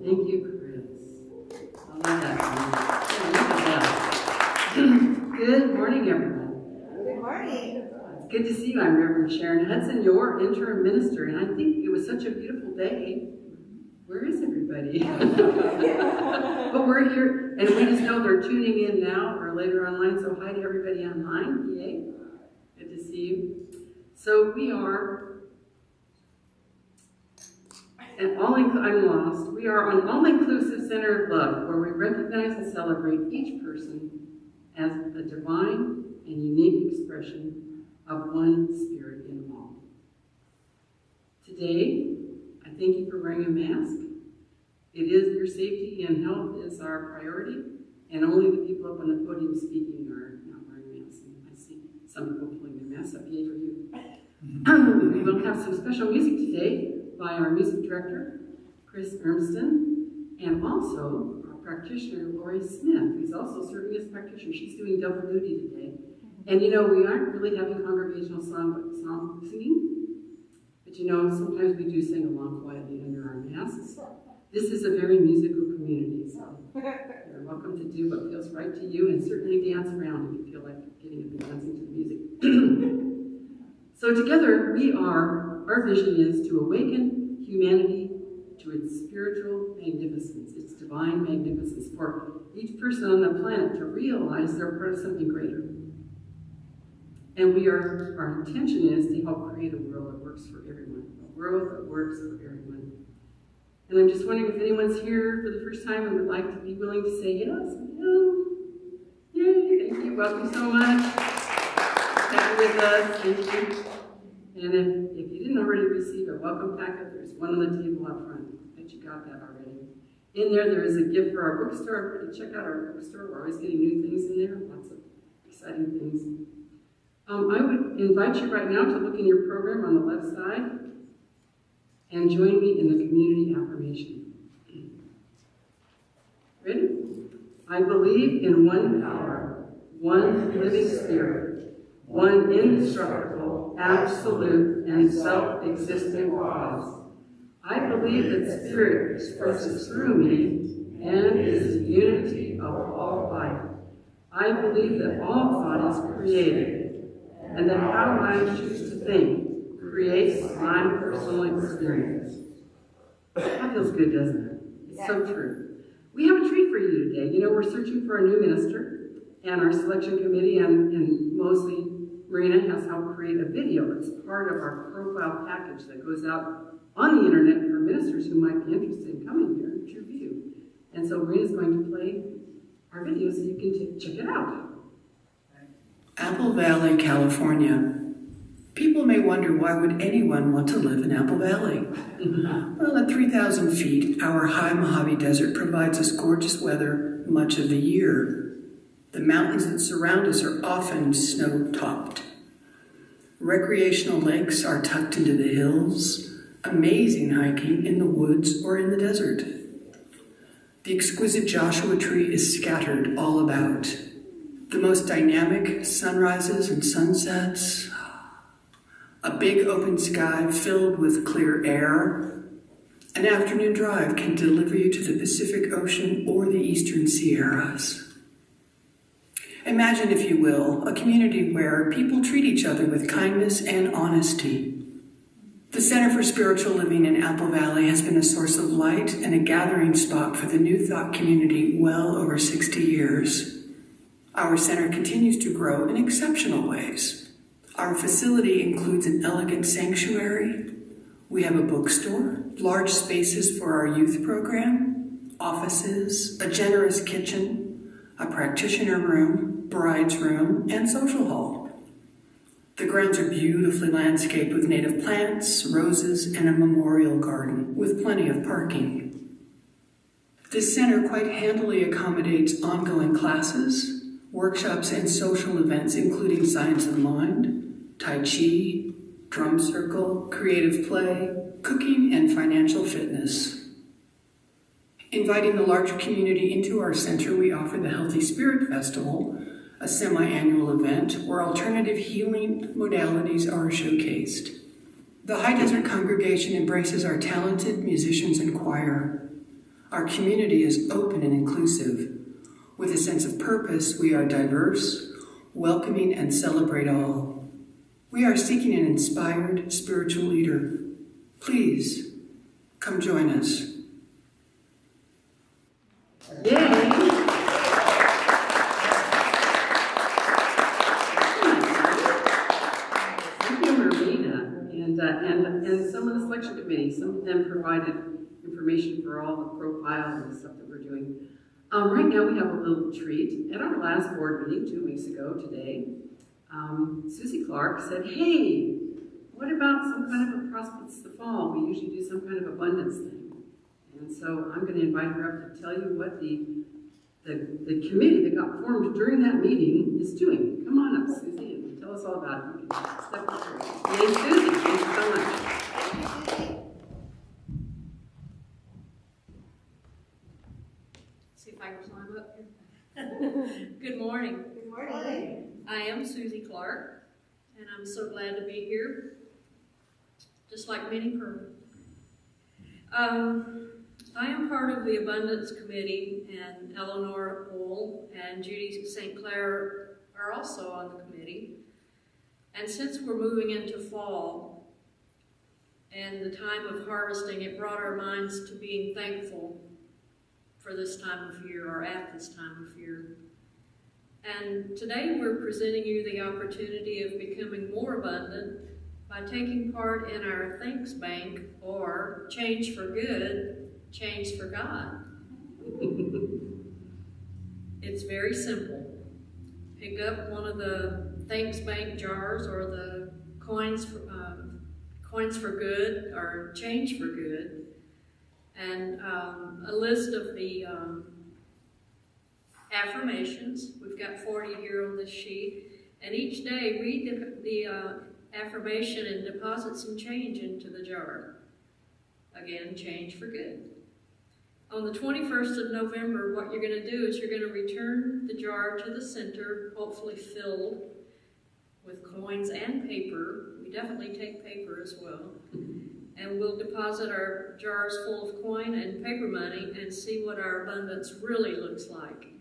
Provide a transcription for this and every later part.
Thank you, Chris. I love that. Good morning, everyone. Good morning. It's good to see you. I'm Reverend Sharon Hudson, your interim minister, and I think it was such a beautiful day. Where is everybody? But we're here, and we just know they're tuning in now or later online, so hi to everybody online. Yay. Good to see you. So we are I'm lost. We are an all-inclusive center of love where we recognize and celebrate each person as a divine and unique expression of one spirit in all. Today, I thank you for wearing a mask. It is your safety and health is our priority, and only the people up on the podium speaking are not wearing masks. And I see some people pulling their masks up. Yay for you. We will have some special music today by our music director, Chris Ermston, and also our practitioner, Lori Smith, who's also serving as practitioner. She's doing double duty today. And you know, we aren't really having congregational song singing, but you know, sometimes we do sing along quietly under our masks. This is a very musical community, so you're welcome to do what feels right to you, and certainly dance around if you feel like getting up and dancing to the music. So together, our vision is to awaken humanity to its spiritual magnificence, its divine magnificence, for each person on the planet to realize they're part of something greater. And our intention is to help create a world that works for everyone, a world that works for everyone. And I'm just wondering if anyone's here for the first time and would like to be willing to say yes, no, yay, thank you, welcome so much. Happy with us, thank you. And if you didn't already receive a welcome packet, there's one on the table up front. I bet you got that already. In there is a gift for our bookstore. Check out our bookstore. We're always getting new things in there, lots of exciting things. I would invite you right now to look in your program on the left side and join me in the community affirmation. Ready? I believe in one power, one living spirit, one indestructible, absolute, and self-existent cause. I believe that spirit expresses through me and is the unity of all life. I believe that all thought is created, and that how I choose to think creates my personal experience. That feels good, doesn't it? It's so true. We have a treat for you today. You know, we're searching for a new minister, and our selection committee and mostly Marina has helped create a video that's part of our profile package that goes out on the internet for ministers who might be interested in coming here to view. And so Marina's going to play our video so you can check it out. Apple Valley, California. People may wonder, why would anyone want to live in Apple Valley? Well, at 3,000 feet, our high Mojave Desert provides us gorgeous weather much of the year. The mountains that surround us are often snow-topped. Recreational lakes are tucked into the hills, amazing hiking in the woods or in the desert. The exquisite Joshua tree is scattered all about. The most dynamic sunrises and sunsets, a big open sky filled with clear air. An afternoon drive can deliver you to the Pacific Ocean or the Eastern Sierras. Imagine, if you will, a community where people treat each other with kindness and honesty. The Center for Spiritual Living in Apple Valley has been a source of light and a gathering spot for the New Thought community well over 60 years. Our center continues to grow in exceptional ways. Our facility includes an elegant sanctuary. We have a bookstore, large spaces for our youth program, offices, a generous kitchen, a practitioner room, bride's room, and social hall. The grounds are beautifully landscaped with native plants, roses, and a memorial garden with plenty of parking. This center quite handily accommodates ongoing classes, workshops, and social events including Science of Mind, Tai Chi, drum circle, creative play, cooking, and financial fitness. Inviting the larger community into our center, we offer the Healthy Spirit Festival, a semi-annual event where alternative healing modalities are showcased. The High Desert congregation embraces our talented musicians and choir. Our community is open and inclusive. With a sense of purpose, we are diverse, welcoming, and celebrate all. We are seeking an inspired spiritual leader. Please, come join us. Yay! And some of the selection committee, some of them provided information for all the profiles and stuff that we're doing. Right now we have a little treat. At our last board meeting 2 weeks ago today, Susie Clark said, hey, what about some kind of a prospects the fall? We usually do some kind of abundance thing. And so I'm going to invite her up to tell you what the committee that got formed during that meeting is doing. Come on up, Susie, and tell us all about it. You can step up here. Yay, Susie, thank you so much. See if I can climb up here. Good morning. Good morning. I am Susie Clark, and I'm so glad to be here, just like Minnie Pearl. I am part of the Abundance Committee, and Eleanor Poole and Judy St. Clair are also on the committee. And since we're moving into fall and the time of harvesting, it brought our minds to being thankful for this time of year, or at this time of year. And today we're presenting you the opportunity of becoming more abundant by taking part in our Thanks Bank, or Change for Good, Change for God. It's very simple. Pick up one of the Thanks Bank jars, or the coins for good, or Change for Good, and a list of the affirmations. We've got 40 here on this sheet, and each day read the affirmation and deposit some change into the jar. Again, change for good. On the 21st of November, what you're going to do is you're going to return the jar to the center, hopefully filled with coins and paper. We definitely take paper as well. And we'll deposit our jars full of coin and paper money and see what our abundance really looks like.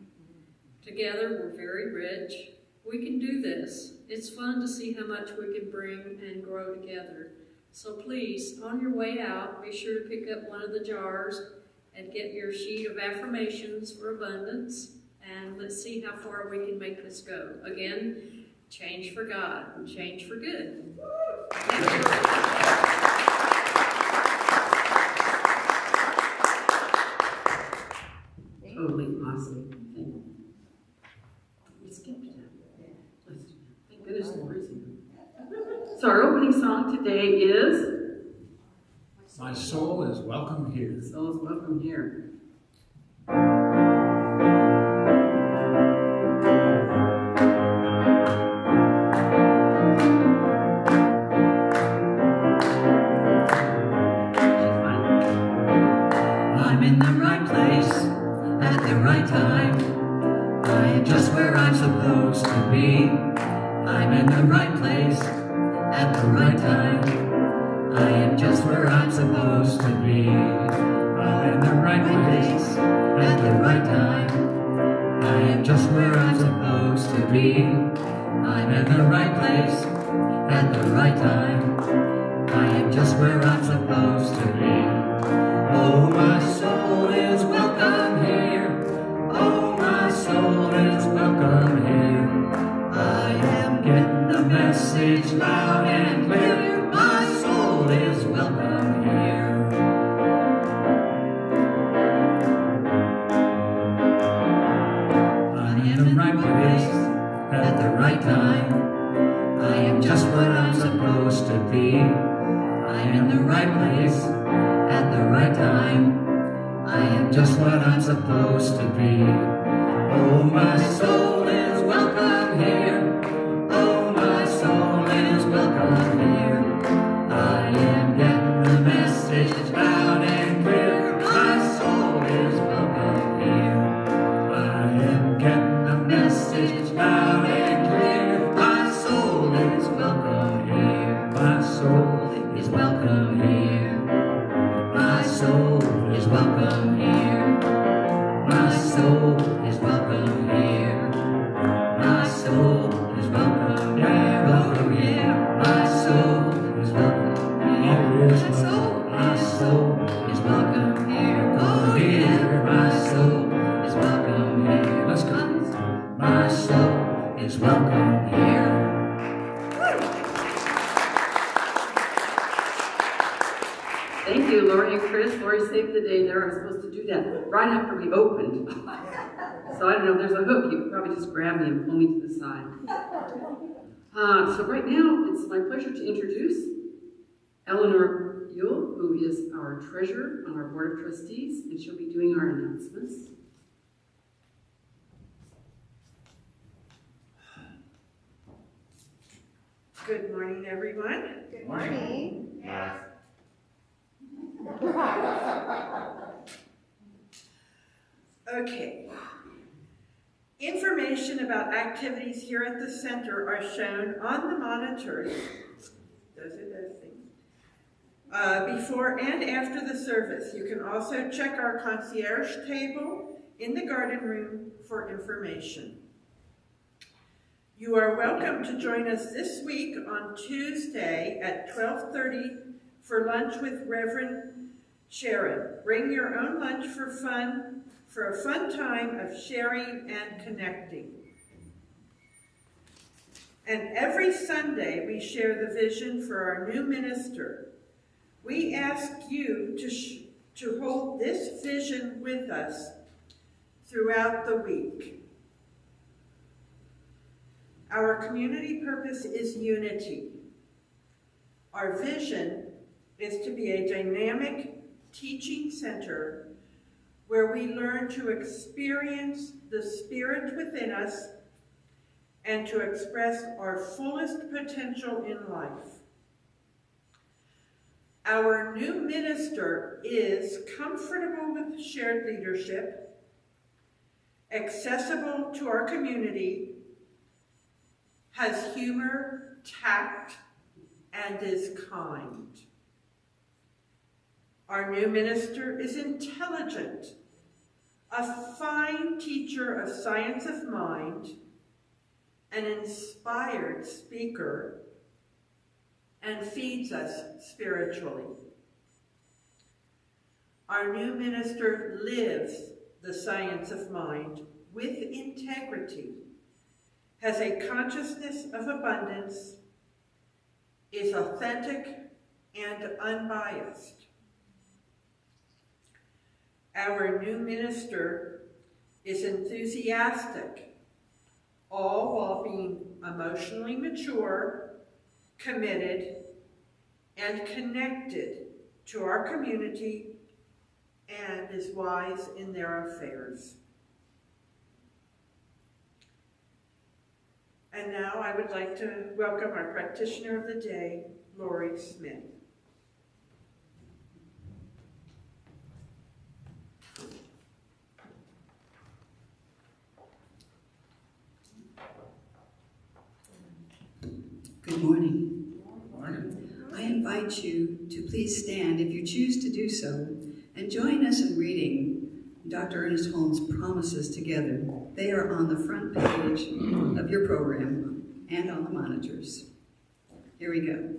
Together, we're very rich. We can do this. It's fun to see how much we can bring and grow together. So please, on your way out, be sure to pick up one of the jars and get your sheet of affirmations for abundance. And let's see how far we can make this go. Again, change for God and change for good. Totally awesome. Thank you. We skipped that. Let's do that. Thank goodness Lori's here. So our opening song today is My Soul is Welcome Here. My Soul is Welcome Here. I'm in the right place at the right time. I am just where I'm supposed to be. I'm in the right place at the right time. I am just where I'm supposed to be. I'm in the right place at the right time. I am just where I'm supposed to be. I'm in the right place at the right time. I am just where I'm supposed to be. Oh, my soul is welcome here. Oh, my soul is welcome here. I am getting the message loud and clear. My soul is welcome here. I'm in the right place at the right time. I am just what I'm supposed to be. I'm in the right place at the right time. I am just what I'm supposed to be. Oh, my soul is welcome here. Oh, my soul is welcome here. I am getting the message loud and clear. My soul is welcome here. I am getting the message loud and clear. My soul is welcome here. My soul is welcome here. My soul is welcome here. Thank you, Lori and Chris. Lori saved the day there. I was supposed to do that right after we opened. So I don't know if there's a hook. You could probably just grab me and pull me to the side. So right now, it's my pleasure to introduce Eleanor Yule, who is our treasurer on our Board of Trustees, and she'll be doing our announcements. Good morning, everyone. Good morning. Yes. Okay. Information about activities here at the center are shown on the monitors. Those are those things. Before and after the service. You can also check our concierge table in the garden room for information. You are welcome to join us this week on Tuesday at 12:30 for lunch with Reverend Sharon. Bring your own lunch for a fun time of sharing and connecting. And every Sunday we share the vision for our new minister. We ask you to hold this vision with us throughout the week. Our community purpose is unity. Our vision is to be a dynamic teaching center where we learn to experience the Spirit within us and to express our fullest potential in life. Our new minister is comfortable with shared leadership, accessible to our community, has humor, tact, and is kind. Our new minister is intelligent, a fine teacher of science of mind, an inspired speaker, and feeds us spiritually. Our new minister lives the science of mind with integrity, has a consciousness of abundance, is authentic and unbiased. Our new minister is enthusiastic, all while being emotionally mature, committed, and connected to our community, and is wise in their affairs. And now I would like to welcome our practitioner of the day, Lori Smith. Good morning. I invite you to please stand if you choose to do so and join us in reading Dr. Ernest Holmes' Promises Together. They are on the front page of your program and on the monitors. Here we go.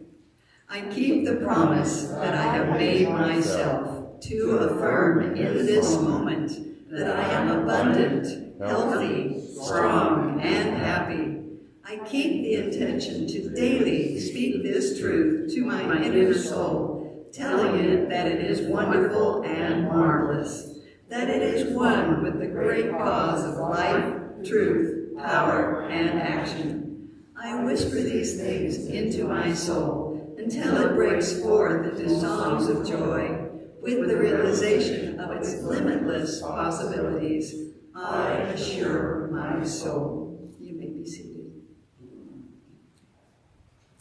I keep the promise that I have made myself to affirm in this moment that I am abundant, healthy, strong, and happy. I keep the intention to daily speak this truth to my inner soul, telling it that it is wonderful and marvelous, that it is one with the great cause of life, truth, power, and action. I whisper these things into my soul until it breaks forth into songs of joy with the realization of its limitless possibilities. I assure my soul. You may be seated.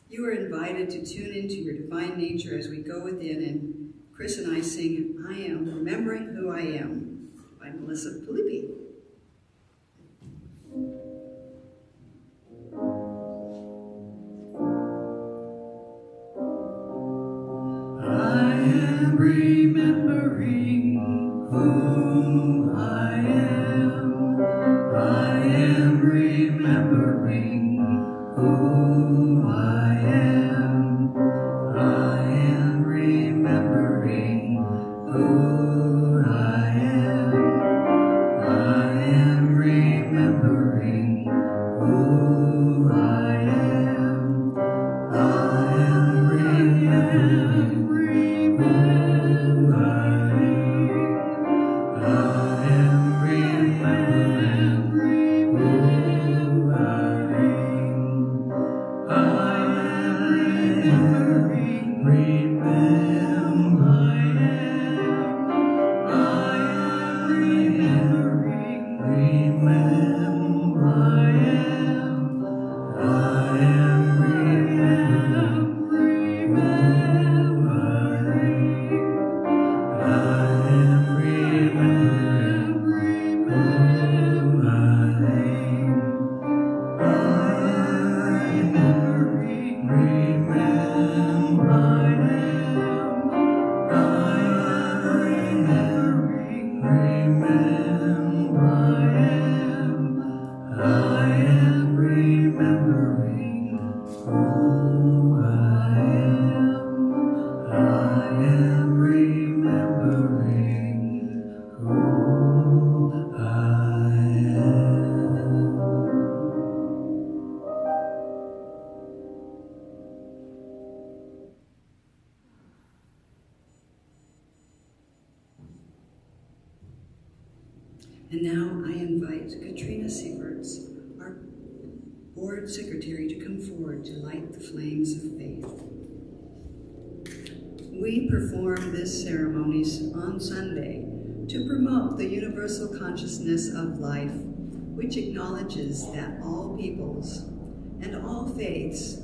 You are invited to tune into your divine nature as we go within, and Chris and I sing, I Am Remembering Who I Am, by Melissa Filippi. I am remembering who I am. I am remembering who I am. I am remembering who I am. I am remembering who I am. I am remembering. who I am remembering who I am. And now I invite Katrina Sieverts, our board secretary, to come forward to light the flames of faith. We perform this ceremony on Sunday to promote the universal consciousness of life, which acknowledges that all peoples and all faiths,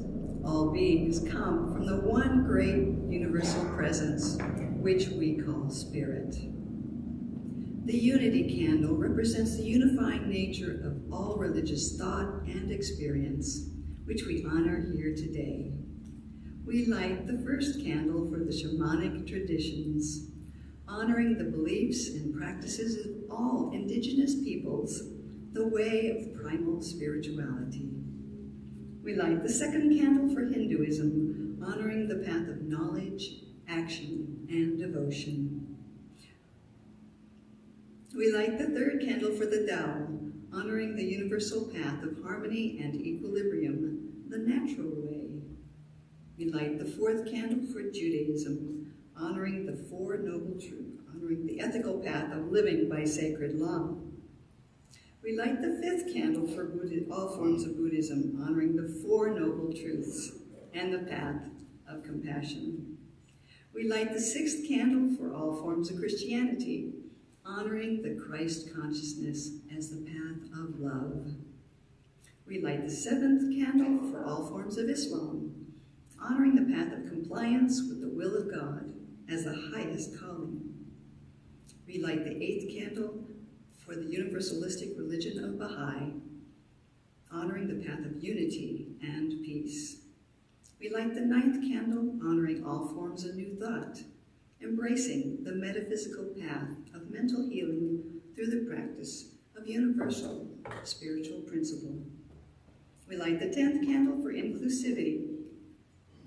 all beings come from the one great universal presence, which we call Spirit. The Unity Candle represents the unifying nature of all religious thought and experience, which we honor here today. We light the first candle for the shamanic traditions, honoring the beliefs and practices of all indigenous peoples, the way of primal spirituality. We light the second candle for Hinduism, honoring the path of knowledge, action, and devotion. We light the third candle for the Tao, honoring the universal path of harmony and equilibrium, the natural way. We light the fourth candle for Judaism, honoring the Four Noble Truths, honoring the ethical path of living by sacred law. We light the fifth candle for all forms of Buddhism, honoring the Four Noble Truths and the path of compassion. We light the sixth candle for all forms of Christianity, honoring the Christ consciousness as the path of love. We light the seventh candle for all forms of Islam, honoring the path of compliance with the will of God as the highest calling. We light the eighth candle for the universalistic religion of Baha'i, honoring the path of unity and peace. We light the ninth candle, honoring all forms of New Thought, embracing the metaphysical path of mental healing through the practice of universal spiritual principle. We light the 10th candle for inclusivity,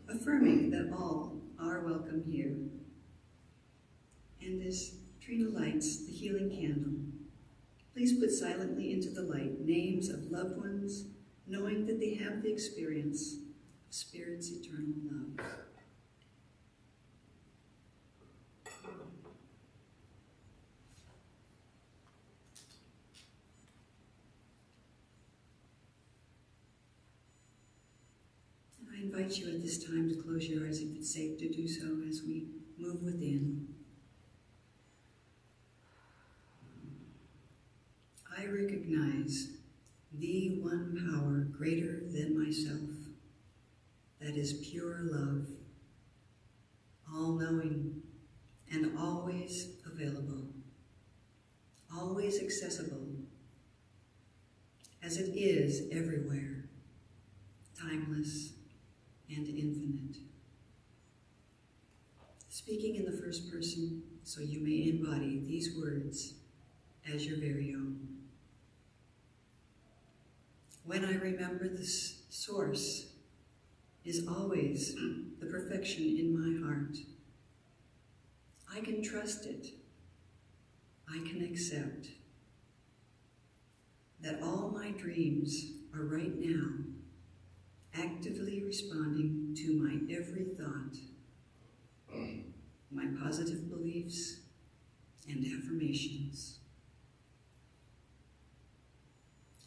affirming that all are welcome here. And as Trina lights the healing candle, please put silently into the light names of loved ones, knowing that they have the experience of Spirit's eternal love. I invite you at this time to close your eyes if it's safe to do so as we move within. I recognize the one power greater than myself, that is pure love, all-knowing and always available, always accessible, as it is everywhere, timeless and infinite. Speaking in the first person, so you may embody these words as your very own. When I remember the source is always the perfection in my heart, I can trust it. I can accept that all my dreams are right now actively responding to my every thought, my positive beliefs and affirmations.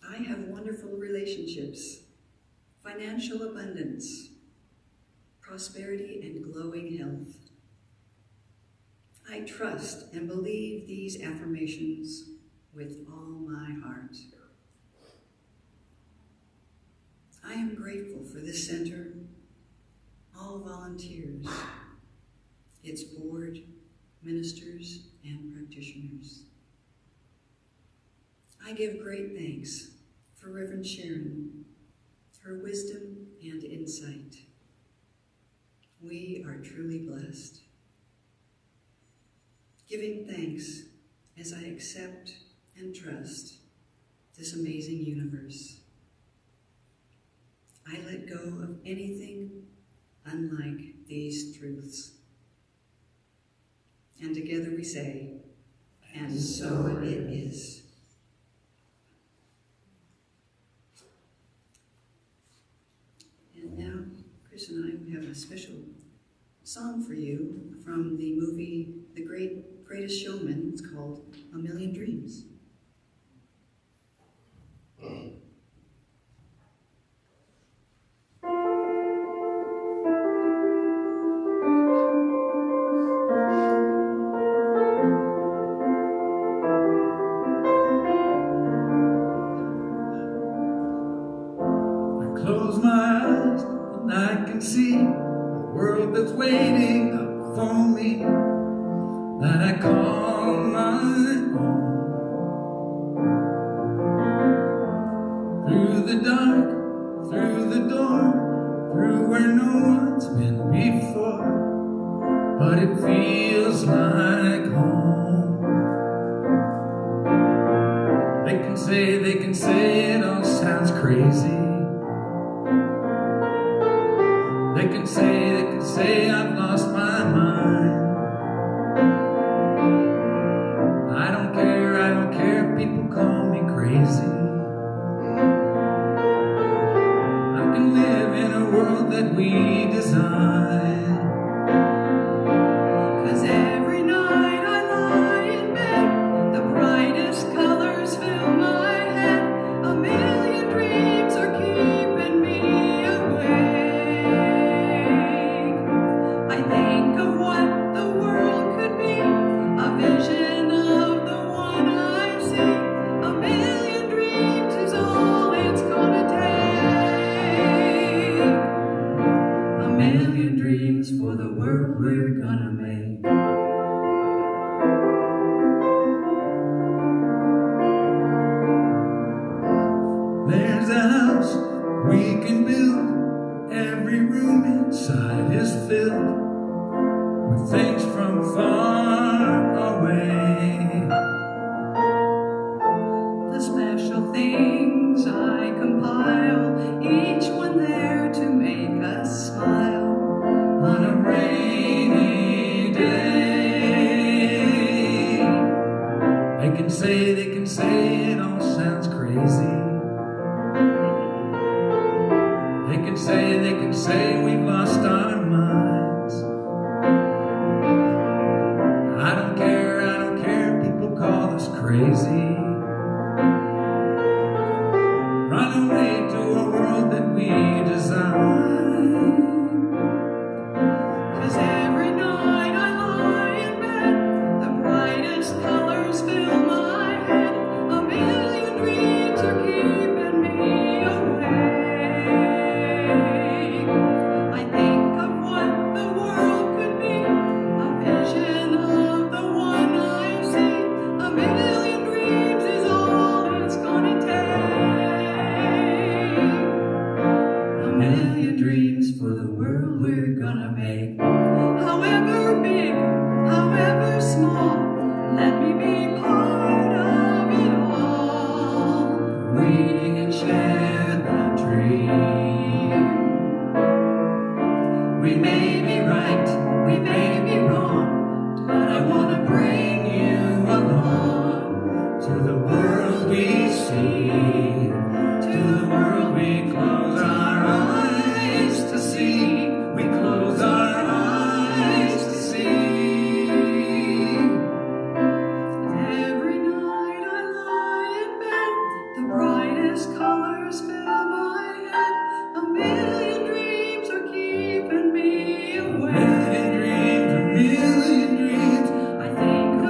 I have wonderful relationships, financial abundance, prosperity and glowing health. I trust and believe these affirmations with all my heart. I am grateful for this center, all volunteers, its board, ministers, and practitioners. I give great thanks for Reverend Sharon, her wisdom and insight. We are truly blessed. Giving thanks as I accept and trust this amazing universe. I I let go of anything unlike these truths. And together we say, and so it is. And now, Chris and I have a special song for you from the movie The Greatest Showman. It's called A Million Dreams. Close my eyes and I can see a world that's waiting up for me, that I call my own. Through the dark, through the door, through where no one's been before, but it feels like home. They can say it all sounds crazy. They can say I've lost my mind. I don't care, people call me crazy. I can live in a world that we design. 'Cause every night I lie in bed, the brightest colors fill my head. A million dreams are keeping me awake. I think of what the world could be, a vision of the one I see. A million dreams is all it's gonna take. A million dreams for the world we're gonna make. There's a house we can build. Every room inside is filled with things from far away. The special things I compile, each one there to make us smile On a rainy day, they can say it all sounds crazy. They can say we've lost our minds. I don't care, people call us crazy. Run away to a world that we design. 'Cause every night I lie in bed, the brightest colors fill my head. A million dreams are keeping me awake. I think of what the world could be, a vision of the one I see. A million dreams is all it's gonna take. A million dreams for the world we're gonna make. However big, however small, let me be part of it all. We can share the dream. We may be right, we may be wrong, but I wanna bring you along to the world we see, to the world we close our eyes to see. We close our eyes to see. Every night I lie in bed, the brightest colors fill my head. A million dreams are keeping me awake. A million dreams, I think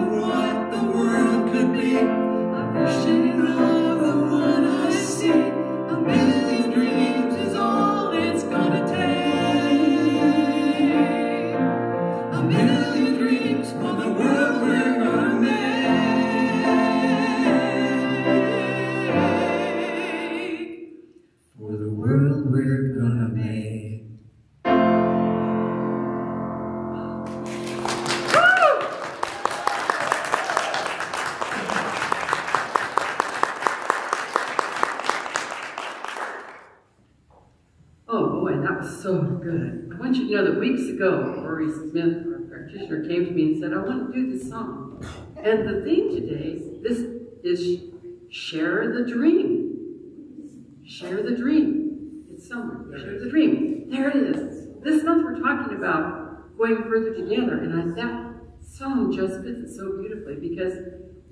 good. I want you to know that weeks ago, Rory Smith, our practitioner, came to me and said, I want to do this song. And the theme today, this is Share the Dream. Share the Dream. It's somewhere. Share the Dream. There it is. This month we're talking about going further together, and that song just fits it so beautifully because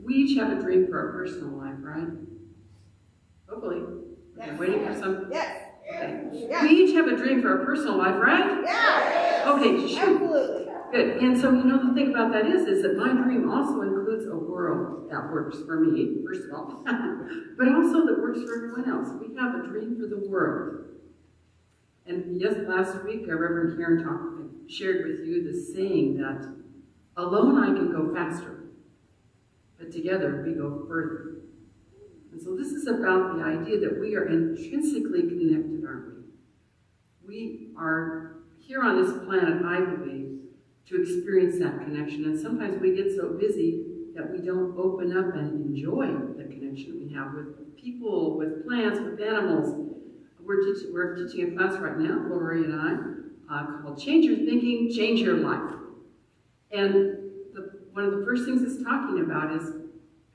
we each have a dream for our personal life, right? Hopefully. Yes. Waiting for some. Yes. Okay. Yes. We each have a dream for our personal life, right? Yeah. Okay, shoot. Absolutely. Good. And so, you know, the thing about that is that my dream also includes a world that works for me, first of all, but also that works for everyone else. We have a dream for the world. And yes, last week, Reverend Karen shared with you the saying that alone I can go faster, but together we go further. And so this is about the idea that we are intrinsically connected, aren't we? We are here on this planet, I believe, to experience that connection. And sometimes we get so busy that we don't open up and enjoy the connection we have with people, with plants, with animals. We're teaching a class right now, Lori and I, called Change Your Thinking, Change Your Life. And one of the first things it's talking about is,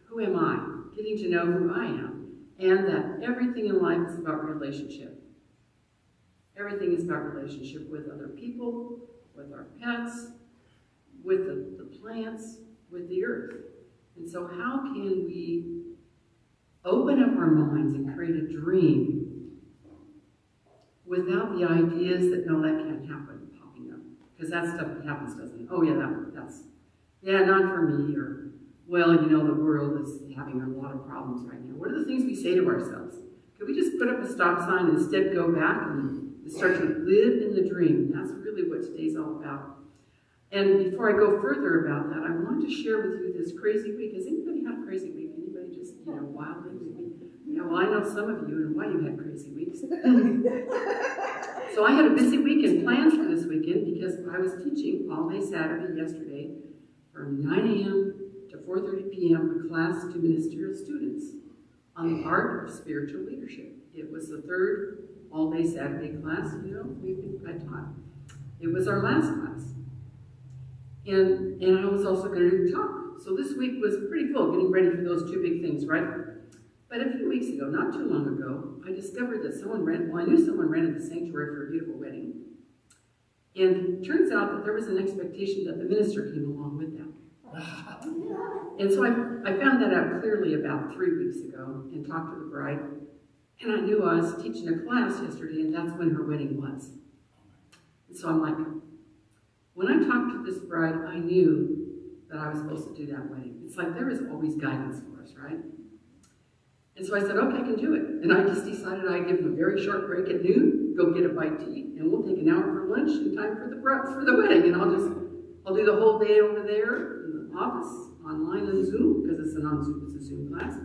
who am I? Getting to know who I am. And that everything in life is about relationship. Everything is about relationship with other people, with our pets, with the plants, with the earth. And so how can we open up our minds and create a dream without the ideas that, no, that can't happen, popping up? Because that stuff happens, doesn't it? Oh, yeah, yeah, not for me, or, well, you know, the world is having a lot of problems right now. What are the things we say to ourselves? Could we just put up a stop sign and instead go back and start to live in the dream? That's really what today's all about. And before I go further about that, I want to share with you this crazy week. Has anybody had a crazy week? Anybody just, wildly? Yeah, well, I know some of you and why you had crazy weeks. So I had a busy weekend planned for this weekend because I was teaching all day Saturday yesterday from 9 a.m. to 4:30 p.m. a class to ministerial students on the art of spiritual leadership. It was the third all-day Saturday class, I taught. It was our last class. And I was also going to do talk. So this week was pretty full, getting ready for those two big things, right? But a few weeks ago, not too long ago, I discovered that I knew someone rented the sanctuary for a beautiful wedding. And it turns out that there was an expectation that the minister came along with them. And so I found that out clearly about 3 weeks ago and talked to the bride. And I knew I was teaching a class yesterday, and that's when her wedding was. And so I'm like, when I talked to this bride, I knew that I was supposed to do that wedding. It's like there is always guidance for us, right? And so I said, okay, I can do it. And I just decided I'd give them a very short break at noon, go get a bite to eat, and we'll take an hour for lunch and time for the wedding. And I'll do the whole day over there in the office, online on Zoom, because it's a Zoom class,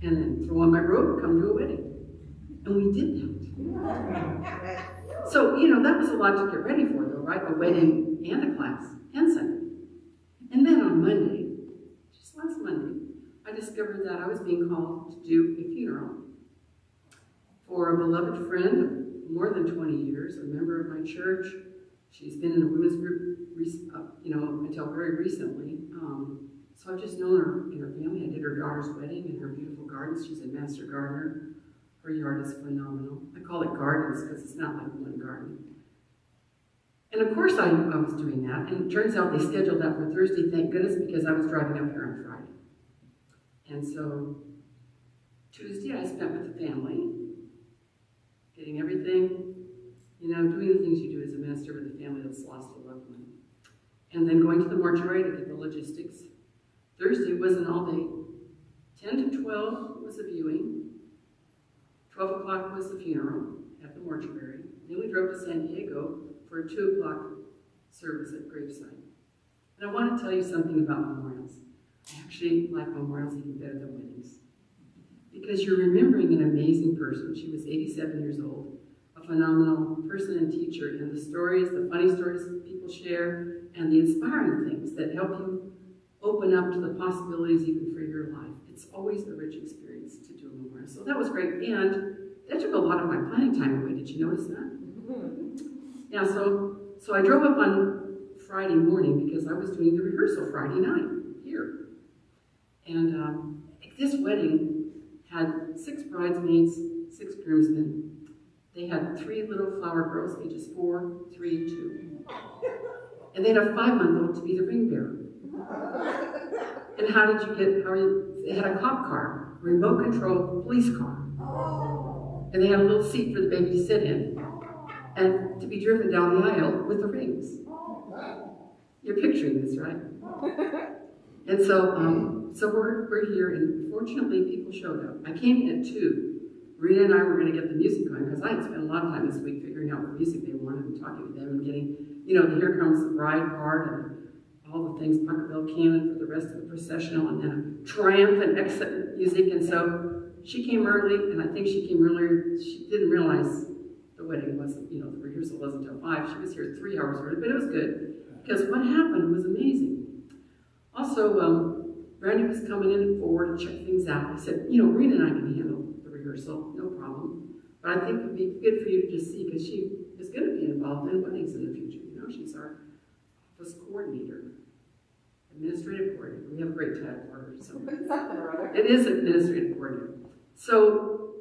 and then throw on my robe, come to a wedding. And we did that. So, that was a lot to get ready for, though, right? A wedding and a class and Sunday. And then on Monday, just last Monday, I discovered that I was being called to do a funeral for a beloved friend of more than 20 years, a member of my church. She's been in a women's group, until very recently. So I've just known her and her family. I did her daughter's wedding in her beautiful gardens. She's a master gardener. Her yard is phenomenal. I call it gardens because it's not like one garden. And of course I was doing that. And it turns out they scheduled that for Thursday, thank goodness, because I was driving up here on Friday. And so Tuesday I spent with the family, getting everything, doing the things you do as a minister with a family that's lost a loved one. And then going to the mortuary to get the logistics. Thursday was an all-day. 10 to 12 was a viewing. 12 o'clock was the funeral at the mortuary. Then we drove to San Diego for a 2 o'clock service at graveside. And I want to tell you something about memorials. I actually like memorials even better than weddings. Because you're remembering an amazing person. She was 87 years old, a phenomenal person and teacher, and the stories, the funny stories that people share, and the inspiring things that help you open up to the possibilities even for your life. It's always a rich experience to do a memorial. So that was great, and that took a lot of my planning time away. Did you notice that? Yeah, so I drove up on Friday morning because I was doing the rehearsal Friday night here. And this wedding had 6 bridesmaids, 6 groomsmen. They had 3 little flower girls, ages 4, 3, 2. And they had a 5-month-old to be the ring bearer. And they had a cop car, remote control police car. And they had a little seat for the baby to sit in and to be driven down the aisle with the rings. You're picturing this, right? And so we're here, and fortunately people showed up. I came in at 2. Rita and I were going to get the music going because I had spent a lot of time this week figuring out what music they wanted and talking to them and getting, the Here Comes the Bride part and all the things, Puckerville Canon for the rest of the processional, and then a triumphant exit music. And so she came early, and I think she came earlier. She didn't realize the wedding wasn't, the rehearsal wasn't until 5. She was here 3 hours early, but it was good because what happened was amazing. Also, Brandy was coming in at 4 to check things out. He said, Rita and I can handle the rehearsal, no problem. But I think it would be good for you to just see because she is going to be involved in weddings in the future. She's our office coordinator, administrative coordinator. We have a great title for her. So it is administrative coordinator. So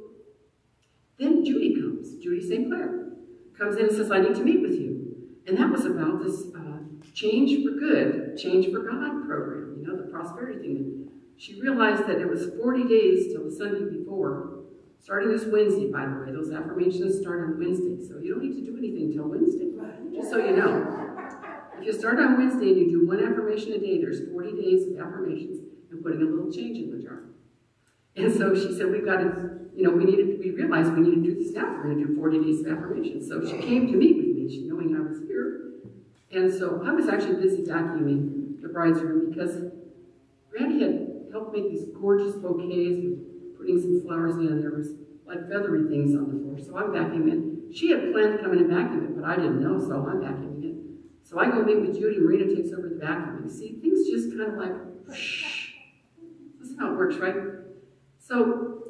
then Judy comes. Judy St. Clair comes in and says, I need to meet with you. And that was about this Change for Good, Change for God program, the prosperity thing. She realized that it was 40 days till the Sunday before, starting this Wednesday, by the way. Those affirmations start on Wednesday, so you don't need to do anything till Wednesday, just so you know. If you start on Wednesday and you do 1 affirmation a day, there's 40 days of affirmations and putting a little change in the jar. And so she said, we've got to, we realized we need to do this now. We're going to do 40 days of affirmations. So she came to meet with me, she knowing I was here. And so I was actually busy vacuuming the bride's room because Randy had helped make these gorgeous bouquets with putting some flowers in, and there was like feathery things on the floor. So I'm vacuuming. She had planned to come in and vacuum it, but I didn't know, so I'm vacuuming it. So I go meet with Judy, and Marina takes over the vacuuming. See, things just kind of like, whoosh. This is how it works, right? So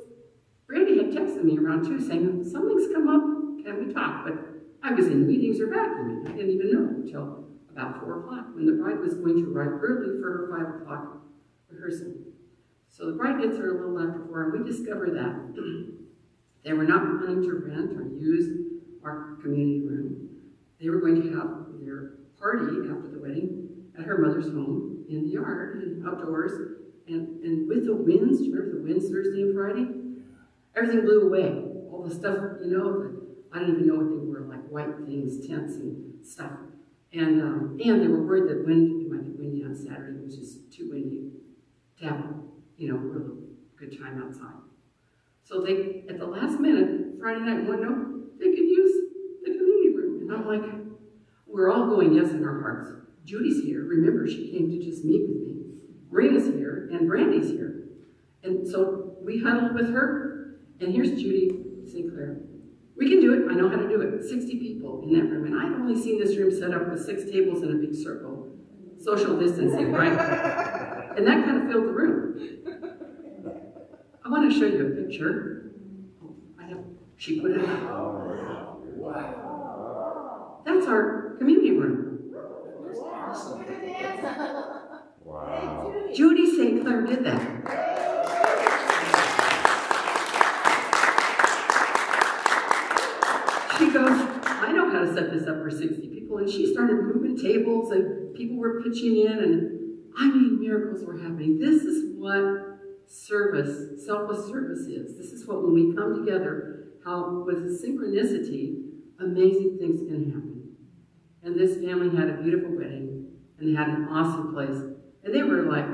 Brandy had texted me around 2 saying, something's come up, can we talk? But I was in meetings or vacuuming. I didn't even know until about 4 o'clock when the bride was going to arrive early for her 5 o'clock rehearsal. So the bride gets there a little after 4, and we discover that they were not planning to rent or use our community room. They were going to have their party after the wedding at her mother's home in the yard and outdoors. And with the winds, do you remember the winds Thursday and Friday? Everything blew away. All the stuff, I didn't even know what they were, like white things, tents and stuff. And they were worried that it might be windy on Saturday. It was just too windy to have, really good time outside. So they, at the last minute, Friday night, wanted to know they could use the community room. And I'm like, we're all going yes in our hearts. Judy's here. Remember, she came to just meet with me. Marina's here, and Brandy's here. And so we huddled with her, and here's Judy St. Clair. We can do it. I know how to do it. 60 people in that room. And I'd only seen this room set up with 6 tables in a big circle. Social distancing, right? And that kind of filled the room. I want to show you a picture. She put it up. Wow. That's our community room. Wow. Judy St. Clair did that. She goes, I know how to set this up for 60 people. And she started moving tables and people were pitching in and miracles were happening. This is what service, selfless service is. This is what when we come together, how with synchronicity, amazing things can happen. And this family had a beautiful wedding and they had an awesome place. And they were like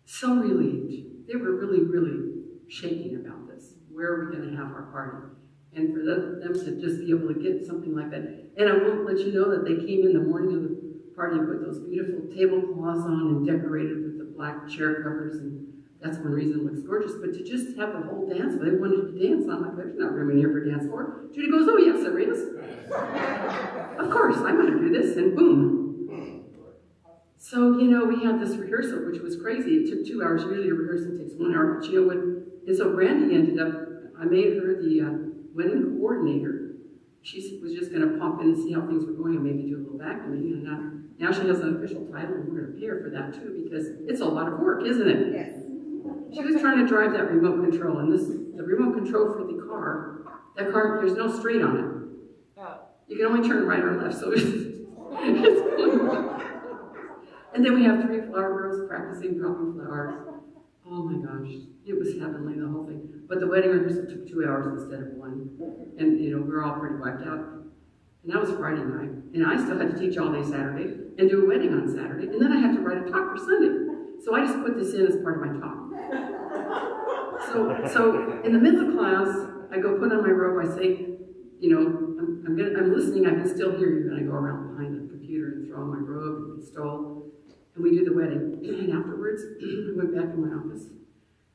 so relieved. They were really, really shaking about this. Where are we going to have our party? And for them to just be able to get something like that. And I won't let you know that they came in the morning of the party with those beautiful tablecloths on and decorated with the black chair covers. And that's one reason it looks gorgeous. But to just have the whole dance, they wanted to dance. I'm like, there's not room in here for dance floor. Judy goes, oh yes, there is. Of course, I'm going to do this. And boom. So, we had this rehearsal, which was crazy. It took 2 hours. Usually a rehearsal takes 1 hour. But what? And so Brandy ended up, I made her the wedding coordinator. she was just going to pop in and see how things were going and maybe do a little vacuuming. And now she has an official title, and we're going to pay her for that too, because it's a lot of work, isn't it? Yes. She was trying to drive that remote control, and the remote control for the car, that car, there's no straight on it. Oh. You can only turn right or left, so it's going. And then we have 3 flower girls practicing dropping flowers. Oh my gosh, it was heavenly, the whole thing. But the wedding rehearsal took 2 hours instead of 1. And, we were all pretty wiped out. And that was Friday night. And I still had to teach all day Saturday and do a wedding on Saturday. And then I had to write a talk for Sunday. So I just put this in as part of my talk. So in the middle of class, I go put on my robe, I say, I'm listening, I can still hear you. And I go around behind the computer and throw on my robe and stole. And we do the wedding. And afterwards, I went back to my office.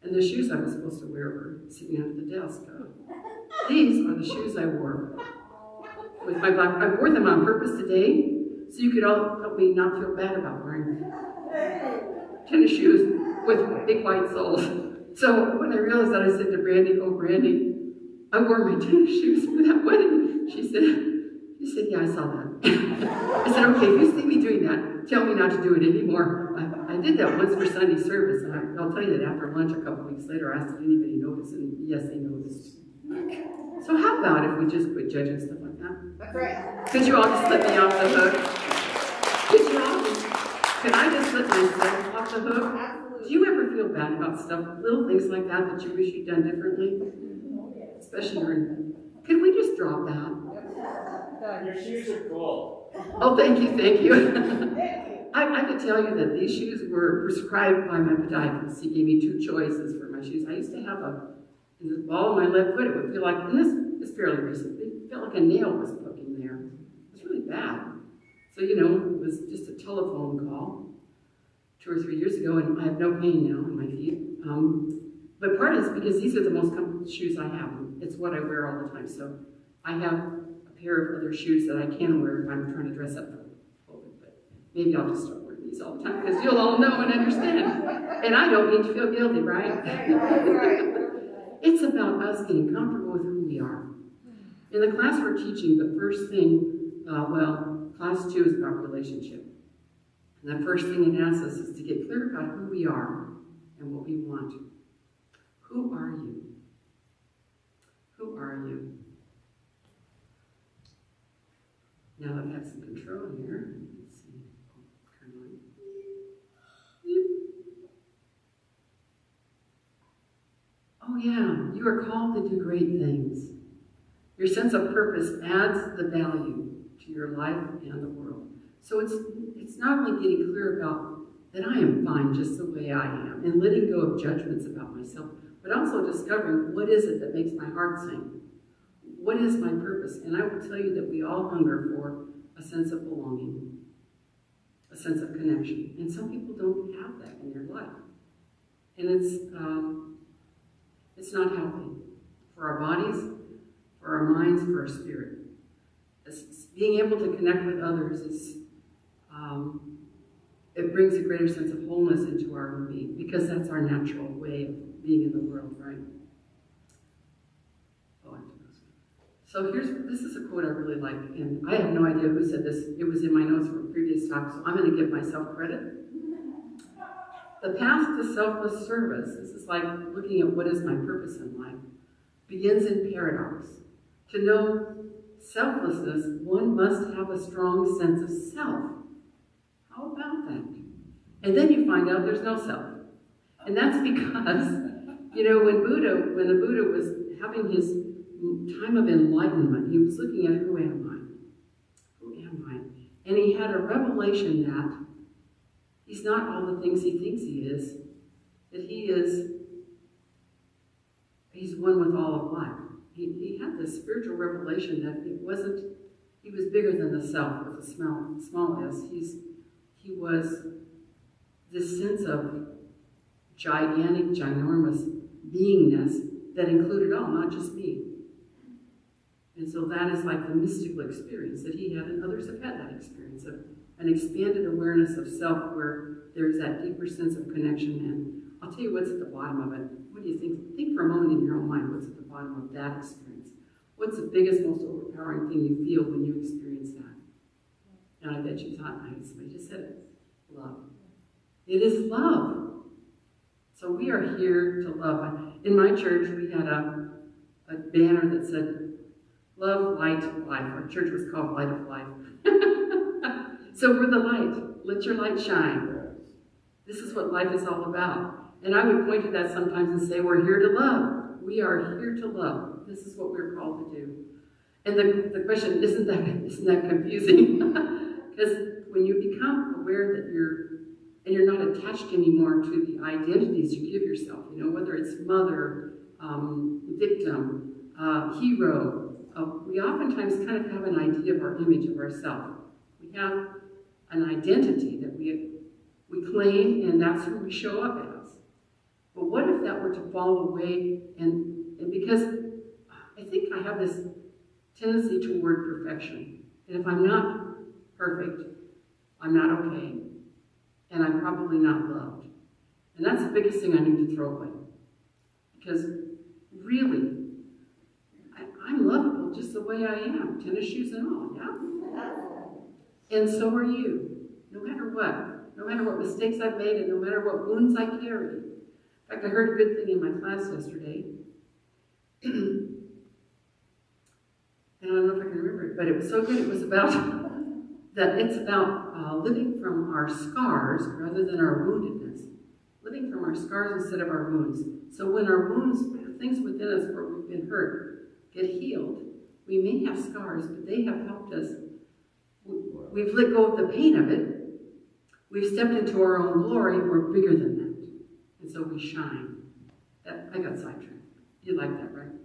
And the shoes I was supposed to wear were sitting under the desk. These are the shoes I wore. With my black, I wore them on purpose today, so you could all help me not feel bad about wearing tennis shoes with big white soles. So when I realized that, I said to Brandy, "Oh, Brandy, I wore my tennis shoes for that wedding." She said, "Yeah, I saw that." I said, "Okay, if you see me doing that, tell me not to do it anymore." I did that once for Sunday service, and I'll tell you that after lunch a couple weeks later, I asked if anybody noticed, and yes, they noticed. So how about if we just quit judging stuff like that? That's right. Could you all just let me off the hook? Could I just let myself off the hook? Absolutely. Do you ever feel bad about stuff, little things like that you wish you'd done differently? Especially could we just drop that? Your shoes are cool. Oh, thank you. I could tell you that these shoes were prescribed by my podiatrist. He gave me 2 choices for my shoes. I used to have in the ball of my left foot, it would feel like, and this is fairly recent, it felt like a nail was poking there. It was really bad. So, it was just a telephone call 2 or 3 years ago, and I have no pain now in my feet. But part of it's because these are the most comfortable shoes I have. It's what I wear all the time. So I have a pair of other shoes that I can wear if I'm trying to dress up for COVID. But maybe I'll just start wearing these all the time, because you'll all know and understand. And I don't need to feel guilty, right? It's about us getting comfortable with who we are. In the class we're teaching, the first thing, class 2 is about relationship. And the first thing it asks us is to get clear about who we are and what we want. Who are you? Who are you? Now that I have some control here, let's see. Turn on. Oh yeah, you are called to do great things. Your sense of purpose adds the value to your life and the world. So it's not only getting clear about that I am fine just the way I am and letting go of judgments about myself, but also discovering what is it that makes my heart sing. What is my purpose? And I will tell you that we all hunger for a sense of belonging, a sense of connection. And some people don't have that in their life. And it's not healthy for our bodies, for our minds, for our spirit. Being able to connect with others it brings a greater sense of wholeness into our own being, because that's our natural way of being in the world, right? So this is a quote I really like, and I have no idea who said this. It was in my notes from a previous talk, so I'm going to give myself credit. The path to selfless service, this is like looking at what is my purpose in life, begins in paradox. To know selflessness, one must have a strong sense of self. How about that? And then you find out there's no self. And that's because, when the Buddha was having his time of enlightenment, he was looking at who am I? Who am I? And he had a revelation that he's not all the things he thinks he is, that he's one with all of life. He had this spiritual revelation that he was bigger than the self with a small s. He was this sense of gigantic, ginormous beingness that included all, not just me. And so that is like the mystical experience that he had, and others have had that experience of an expanded awareness of self where there's that deeper sense of connection. And I'll tell you what's at the bottom of it. What do you think? Think for a moment in your own mind, what's at the bottom of that experience? What's the biggest, most overpowering thing you feel when you experience that? And I bet you thought, somebody just said it, love. It is love. So we are here to love. In my church, we had a banner that said, love, light, life. Our church was called Light of Life. So we're the light. Let your light shine. This is what life is all about. And I would point to that sometimes and say, we're here to love. We are here to love. This is what we're called to do. And the question, isn't that confusing? Because when you become aware that you're not attached anymore to the identities you give yourself, whether it's mother, victim, hero, we oftentimes kind of have an idea of our image of ourselves. We have an identity that we claim, and that's who we show up as. But what if that were to fall away, and because I think I have this tendency toward perfection. And if I'm not perfect, I'm not okay. And I'm probably not loved. And that's the biggest thing I need to throw away. Because really, I'm lovable just the way I am, tennis shoes and all, yeah? And so are you, no matter what. No matter what mistakes I've made and no matter what wounds I carry. In fact, I heard a good thing in my class yesterday. And I don't know if I can remember it, but it was so good. It was about living from our scars rather than our woundedness. Living from our scars instead of our wounds. So when our wounds, the things within us where we've been hurt, get healed, we may have scars, but they have helped us. We've let go of the pain of it. We've stepped into our own glory. We're bigger than that. And so we shine. I got sidetracked. You like that, right?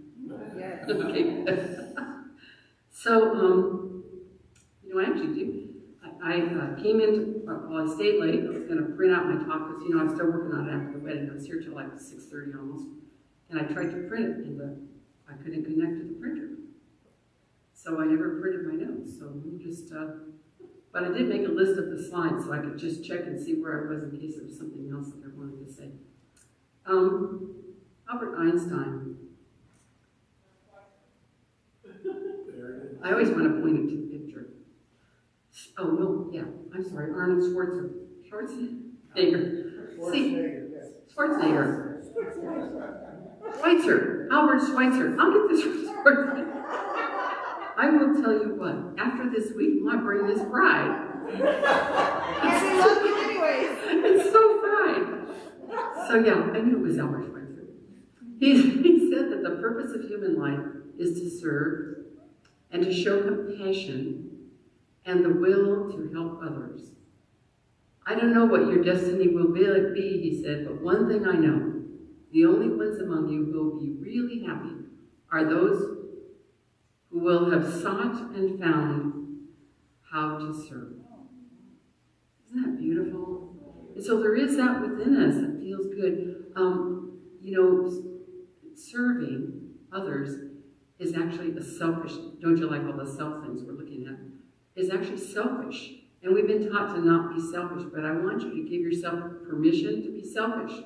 Yes. Okay. So, I actually do. I came in, I stayed late. I was going to print out my talk because, I'm still working on it after the wedding. I was here till like 6:30 almost. And I tried to print it, and I couldn't connect to the printer. So I never printed my notes. So I'm just, but I did make a list of the slides so I could just check and see where I was in case there was something else that I wanted to say. Albert Einstein. I always want to point it to the picture. Oh, no, yeah, I'm sorry, Arnold Schwarzenegger. Schwarzenegger. Schweitzer, Albert Schweitzer. I'll get this Schwarzenegger. I will tell you what, after this week, my brain is fried. I love you anyways. It's so fried. So yeah, I knew it was Albert Schweitzer. He said that the purpose of human life is to serve and to show compassion and the will to help others. I don't know what your destiny will be, he said, but one thing I know, the only ones among you who will be really happy are those who will have sought and found how to serve. Isn't that beautiful? And so there is that within us that feels good. Serving others is actually a selfish, don't you like all the self things we're looking at, is actually selfish. And we've been taught to not be selfish, but I want you to give yourself permission to be selfish.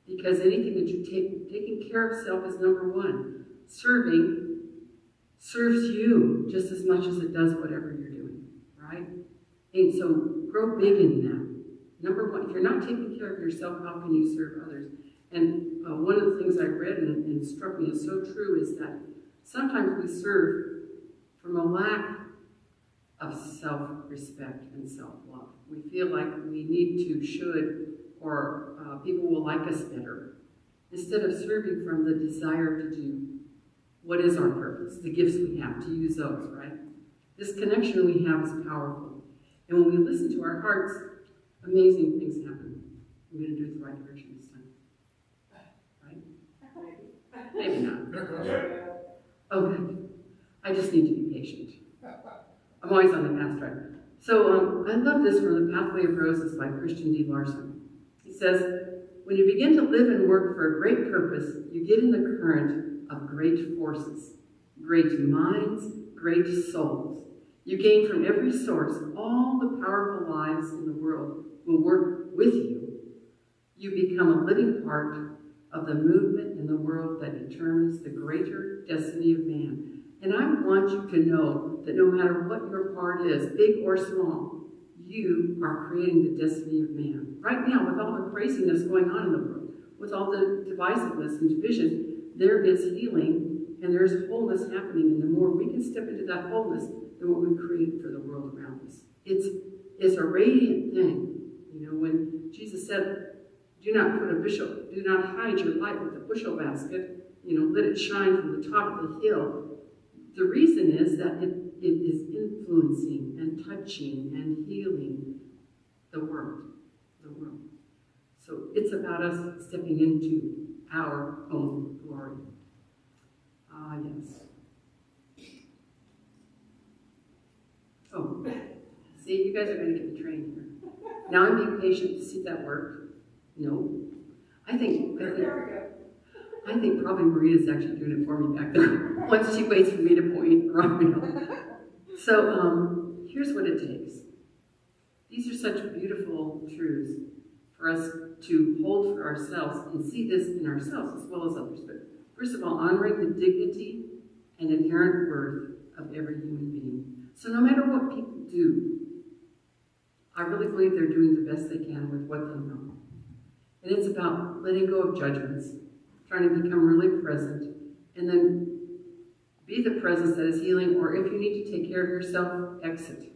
Because anything that you take, taking care of self is number one. Serving serves you just as much as it does whatever you're doing, right? And so grow big in that. Number one, if you're not taking care of yourself, how can you serve others? And one of the things I read and struck me as so true is that sometimes we serve from a lack of self-respect and self-love. We feel like we need to, should, or people will like us better, instead of serving from the desire to do what is our purpose, the gifts we have, to use those, right? This connection we have is powerful. And when we listen to our hearts, amazing things happen. I'm going to do it the right direction this time. Right? Maybe not. Oh, good. I just need to be patient. I'm always on the fast track. So I love this from The Pathway of Roses by Christian D. Larson. He says, when you begin to live and work for a great purpose, you get in the current of great forces, great minds, great souls. You gain from every source. All the powerful lives in the world will work with you. You become a living part of the movement in the world that determines the greater destiny of man. And I want you to know that no matter what your part is, big or small, you are creating the destiny of man. Right now, with all the craziness going on in the world, with all the divisiveness and division, there is healing and there's wholeness happening. And the more we can step into that wholeness, the more we create for the world around us. It's a radiant thing. You know, when Jesus said, do not hide your light with a bushel basket, you know, let it shine from the top of the hill. The reason is that it is influencing and touching and healing the world. So it's about us stepping into our own glory. Ah, yes. Oh, see, you guys are going to get the train here. Now I'm being patient to see if that worked. No. I think probably Maria's actually doing it for me back there. Once she waits for me to point. So here's what it takes. These are such beautiful truths for us to hold for ourselves and see this in ourselves as well as others. But first of all, honoring the dignity and inherent worth of every human being. So no matter what people do, I really believe they're doing the best they can with what they know. And it's about letting go of judgments, trying to become really present, and then be the presence that is healing, or if you need to take care of yourself, exit.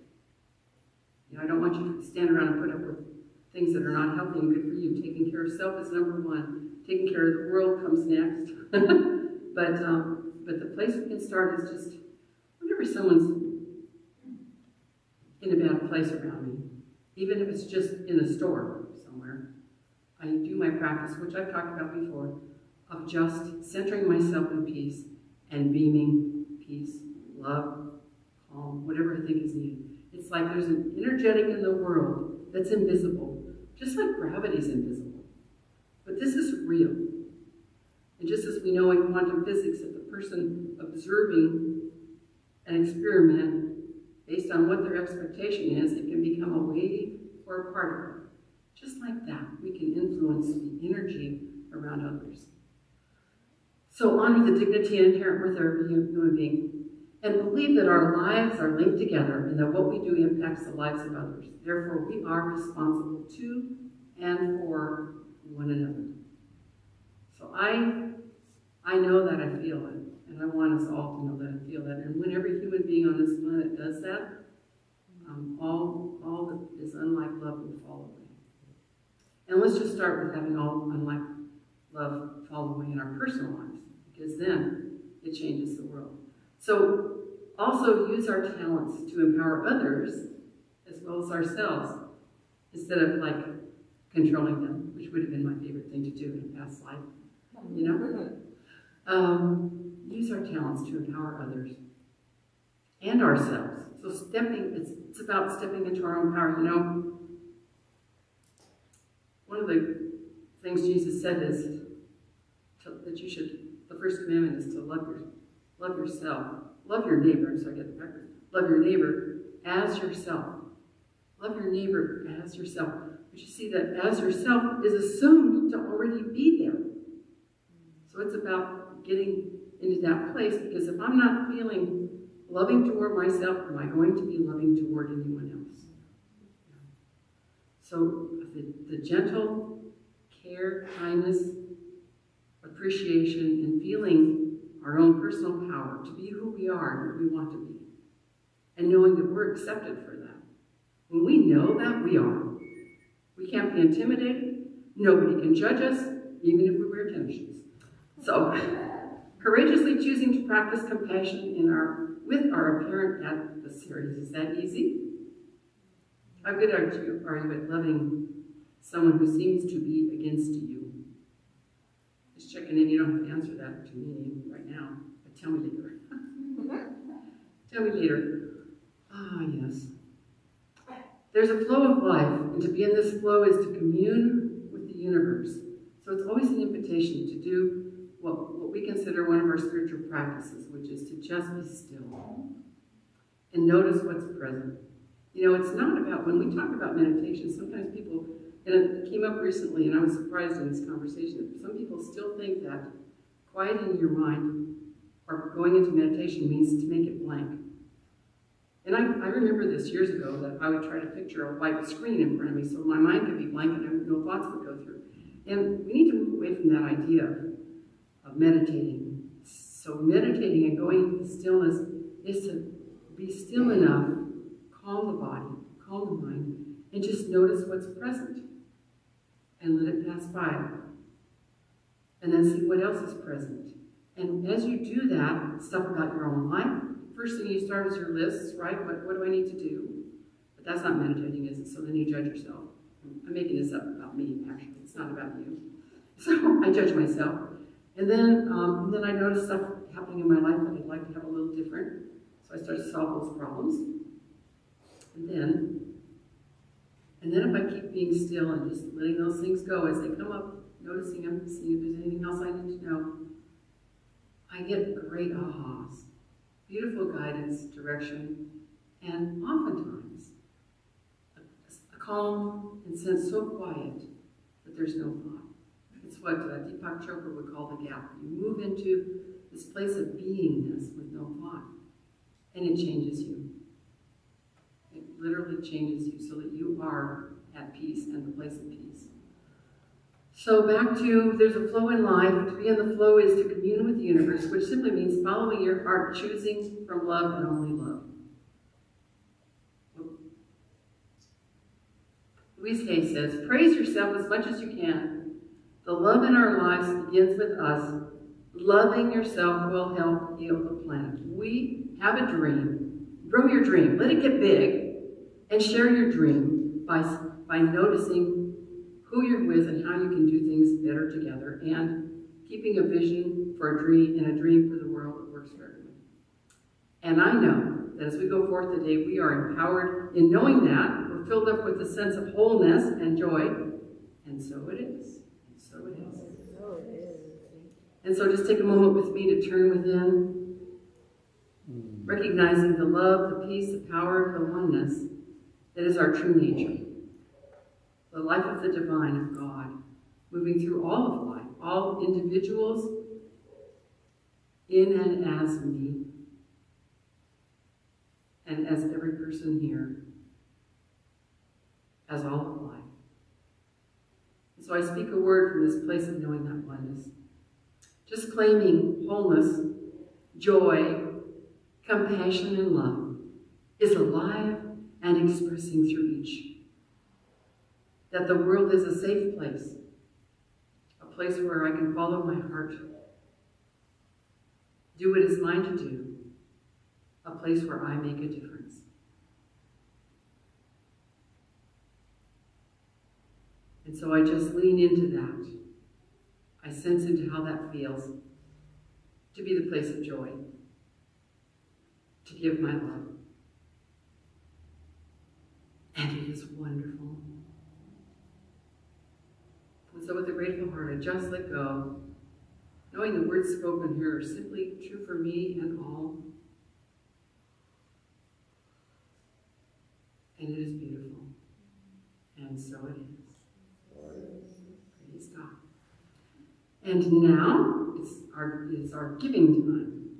You know, I don't want you to stand around and put up with things that are not healthy and good for you. Taking care of self is number one. Taking care of the world comes next. But the place we can start is just whenever someone's in a bad place around me, even if it's just in a store somewhere, I do my practice, which I've talked about before, of just centering myself in peace and beaming peace, love, calm, whatever I think is needed. It's like there's an energetic in the world that's invisible, just like gravity's invisible. But this is real. And just as we know in quantum physics that the person observing an experiment based on what their expectation is, it can become a wave or a particle. Just like that, we can influence the energy around others. So honor the dignity and inherent worth of every human being, and believe that our lives are linked together and that what we do impacts the lives of others. Therefore, we are responsible to and for one another. So I know that I feel it, and I want us all to know that I feel that. And when every human being on this planet does that, all that is unlike love will fall away. And let's just start with having all unlike love fall away in our personal lives, because then it changes the world. So also use our talents to empower others as well as ourselves, instead of like controlling them, which would have been my favorite thing to do in a past life. You know? Use our talents to empower others and ourselves. So it's about stepping into our own power. You know, one of the things Jesus said is that you should, the first commandment is to love yourself. Love your neighbor, I'm sorry, I get the backwards. Love your neighbor as yourself. Love your neighbor as yourself. But you see that as yourself is assumed to already be there. So it's about getting into that place, because if I'm not feeling loving toward myself, am I going to be loving toward anyone else? So the gentle care, kindness, appreciation, and feeling our own personal power to be who we are and who we want to be. And knowing that we're accepted for that. When we know that, we are. We can't be intimidated. Nobody can judge us, even if we wear tennis shoes. So, courageously choosing to practice compassion with our apparent adversaries. Is that easy? How good are you at loving someone who seems to be against you? Just checking in. You don't have to answer that to me right now, but tell me later. Tell me later. Ah, yes. There's a flow of life, and to be in this flow is to commune with the universe. So it's always an invitation to do what we consider one of our spiritual practices, which is to just be still and notice what's present. You know, it's not about, when we talk about meditation, sometimes people And it came up recently, and I was surprised in this conversation, that some people still think that quieting your mind or going into meditation means to make it blank. And I remember this years ago, that I would try to picture a white screen in front of me so my mind could be blank and no thoughts would go through. And we need to move away from that idea of meditating. So meditating and going into the stillness is to be still enough, calm the body, calm the mind, and just notice what's present and let it pass by. And then see what else is present. And as you do that, stuff about your own life, first thing you start is your lists, right? What do I need to do? But that's not meditating, is it? So then you judge yourself. I'm making this up about me, actually. It's not about you. So I judge myself. And then I notice stuff happening in my life that I'd like to have a little different. So I start to solve those problems. And then if I keep being still and just letting those things go as they come up, noticing them, seeing if there's anything else I need to know, I get great ahas, beautiful guidance, direction, and oftentimes a calm and sense so quiet that there's no thought. It's what Deepak Chopra would call the gap. You move into this place of beingness with no thought, and it changes you. It literally changes you so that you are at peace and the place of peace. So back to, there's a flow in life. To be in the flow is to commune with the universe, which simply means following your heart, choosing from love and only love. Louise Hay says, praise yourself as much as you can. The love in our lives begins with us. Loving yourself will help heal the planet. We have a dream. Grow your dream. Let it get big. And share your dream by noticing who you're with and how you can do things better together, and keeping a vision for a dream and a dream for the world that works for everyone. And I know that as we go forth today, we are empowered in knowing that. We're filled up with a sense of wholeness and joy. And so it is. And so it is. And so just take a moment with me to turn within, recognizing the love, the peace, the power, the oneness that is our true nature. The life of the divine, of God, moving through all of life, all individuals, in and as me, and as every person here, as all of life. And so I speak a word from this place of knowing that oneness, just claiming wholeness, joy, compassion, and love is alive and expressing through each. That the world is a safe place, a place where I can follow my heart, do what is mine to do, a place where I make a difference. And so I just lean into that. I sense into how that feels, to be the place of joy, to give my love. And it is wonderful. And so with a grateful heart, I just let go, knowing the words spoken here are simply true for me and all. And it is beautiful. And so it is. Praise God. And now it's our giving time.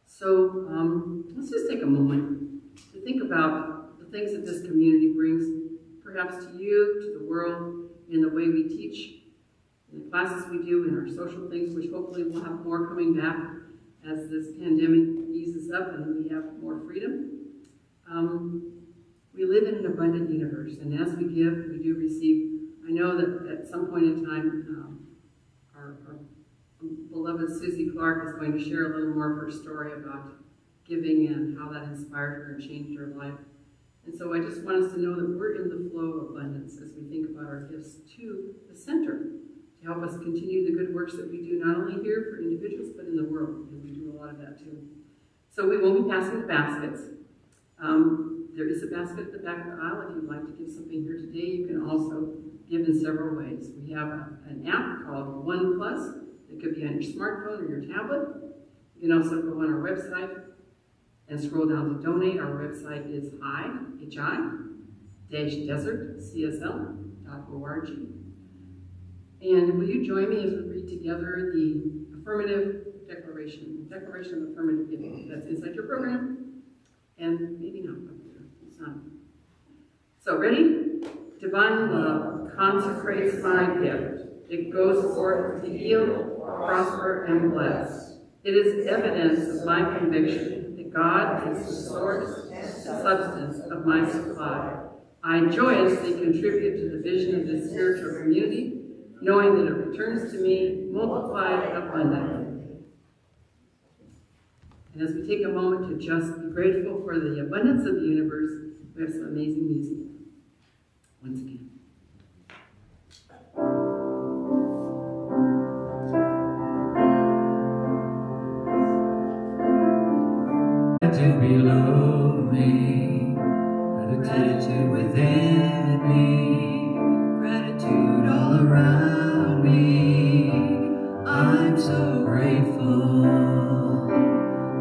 So let's just take a moment to think about the things that this community brings, perhaps to you, to the world, in the way we teach, in the classes we do, in our social things, which hopefully we'll have more coming back as this pandemic eases up and we have more freedom. We live in an abundant universe, and as we give, we do receive. I know that at some point in time, our beloved Susie Clark is going to share a little more of her story about giving and how that inspired her and changed her life. And so I just want us to know that we're in the flow of abundance as we think about our gifts to the center, to help us continue the good works that we do, not only here for individuals, but in the world, because we do a lot of that too. So we won't be passing the baskets. There is a basket at the back of the aisle. If you'd like to give something here today, you can also give in several ways. We have an app called OnePlus. It could be on your smartphone or your tablet. You can also go on our website and scroll down to donate. Our website is HI, HDCSL.org. And will you join me as we read together the affirmative declaration, Declaration of Affirmative Giving. That's inside your program, and maybe not up there. It's not. So ready? Divine love consecrates my gift. It goes forth to heal, prosper, and bless. It is evidence of my conviction that God is the source and substance of my supply. I joyously contribute to the vision of this spiritual community, knowing that it returns to me multiplied abundantly. And as we take a moment to just be grateful for the abundance of the universe, we have some amazing music. Once again. Gratitude below me, gratitude within me, gratitude all around me. I'm so grateful.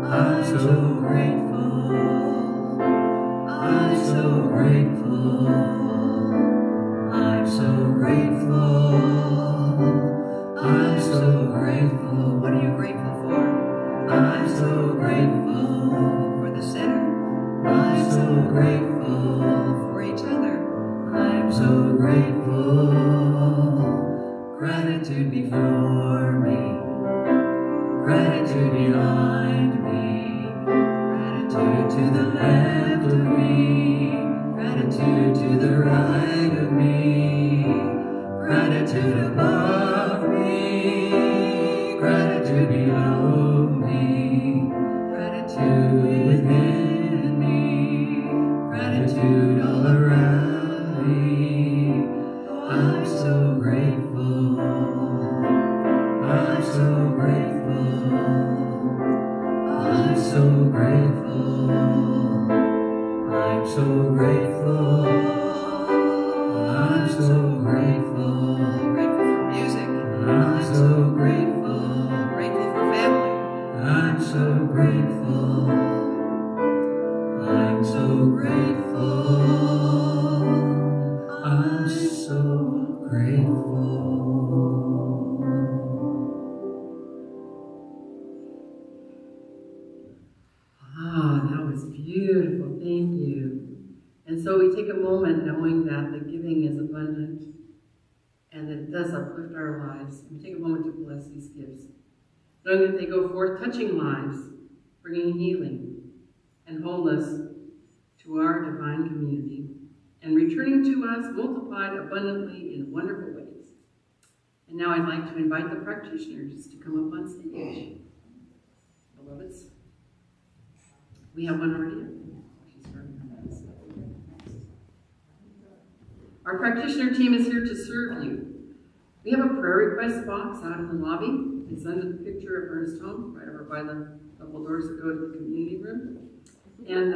I'm so grateful. I'm so grateful. I'm so grateful. I'm so grateful. What are you grateful for? I'm so grateful For the center? I'm so grateful For each other? I'm so grateful. Gratitude before me, gratitude behind me, gratitude to the left of me, gratitude to the right of me, gratitude above me, gratitude below me, gratitude within me, gratitude all around me. I'm so grateful. I'm so grateful. I'm so grateful. I'm so grateful. I'm so grateful. Grateful for music. I'm so grateful. Grateful for family. I'm so grateful. I'm so grateful. I'm so grateful. Ah, that was beautiful. Thank you. And so we take a moment knowing that the giving is abundant and that it does uplift our lives. We take a moment to bless these gifts, knowing that they go forth touching lives, bringing healing and wholeness to our divine community, and returning to us multiplied abundantly in wonderful ways. And now I'd like to invite the practitioners to come up on stage. Beloveds, we have one already. She's very nice. Our practitioner team is here to serve you. We have a prayer request box out in the lobby. It's under the picture of Ernest Holmes, right over by the double doors that go to the community room. And